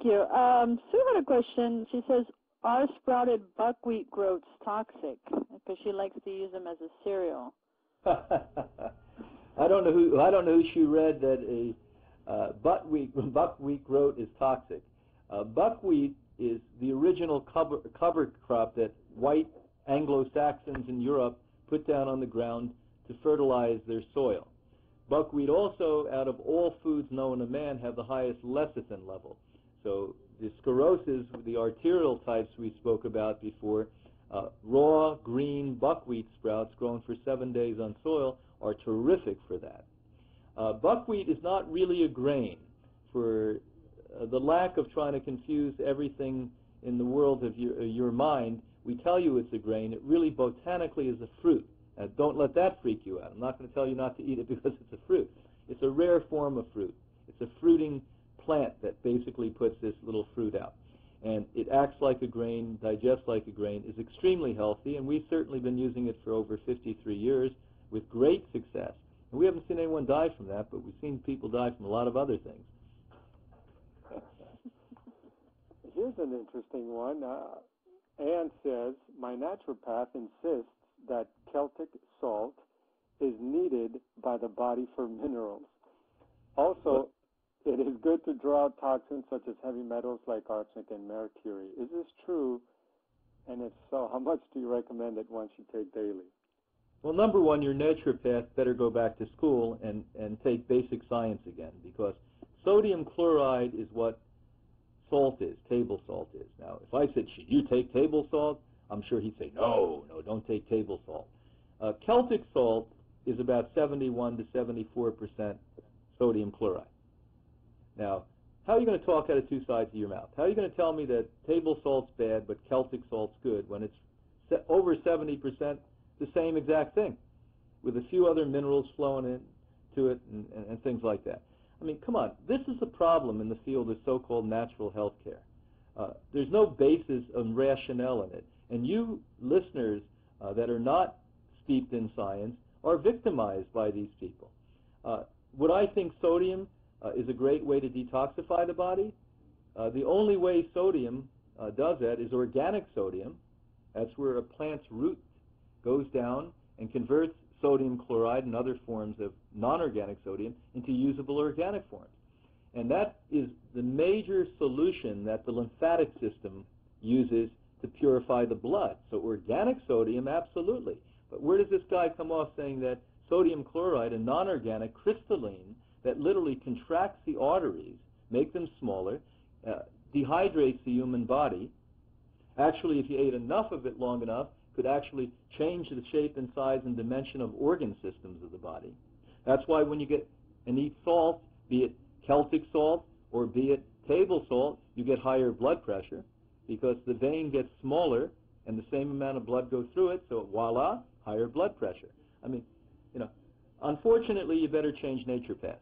Thank you. Sue had a question. She says, are sprouted buckwheat groats toxic? Because she likes to use them as a cereal. I don't know who she read that a buckwheat groat is toxic. Buckwheat is the original cover crop that white Anglo-Saxons in Europe put down on the ground to fertilize their soil. Buckwheat also, out of all foods known to man, have the highest lecithin level. So the sclerosis, the arterial types we spoke about before, raw green buckwheat sprouts grown for 7 days on soil are terrific for that. Buckwheat is not really a grain. For the lack of trying to confuse everything in the world of your mind, we tell you it's a grain. It really botanically is a fruit. Don't let that freak you out. I'm not going to tell you not to eat it because it's a fruit. It's a rare form of fruit. It's a fruiting plant that basically puts this little fruit out. And it acts like a grain, digests like a grain, is extremely healthy, and we've certainly been using it for over 53 years with great success. And we haven't seen anyone die from that, but we've seen people die from a lot of other things. Here's an interesting one. Anne says, my naturopath insists that Celtic salt is needed by the body for minerals. Also, it is good to draw out toxins such as heavy metals like arsenic and mercury. Is this true? And if so, how much do you recommend that one should take daily? Well, number one, your naturopath better go back to school and take basic science again, because sodium chloride is what salt is, table salt is. Now, if I said, should you take table salt? I'm sure he'd say, no, don't take table salt. Celtic salt is about 71 to 74% sodium chloride. Now, how are you going to talk out of two sides of your mouth? How are you going to tell me that table salt's bad but Celtic salt's good when it's over 70% the same exact thing with a few other minerals flowing into it and things like that? I mean, come on. This is the problem in the field of so-called natural health care. There's no basis of rationale in it. And you listeners that are not steeped in science are victimized by these people. Would I think sodium is a great way to detoxify the body? The only way sodium does that is organic sodium. That's where a plant's root goes down and converts sodium chloride and other forms of non-organic sodium into usable organic forms. And that is the major solution that the lymphatic system uses to purify the blood. So organic sodium, absolutely. But where does this guy come off saying that sodium chloride, a non-organic crystalline that literally contracts the arteries, make them smaller, dehydrates the human body, actually if you ate enough of it long enough, could actually change the shape and size and dimension of organ systems of the body. That's why when you get and eat salt, be it Celtic salt or be it table salt, you get higher blood pressure because the vein gets smaller and the same amount of blood goes through it, so voila, higher blood pressure. I mean, unfortunately, you better change naturopaths.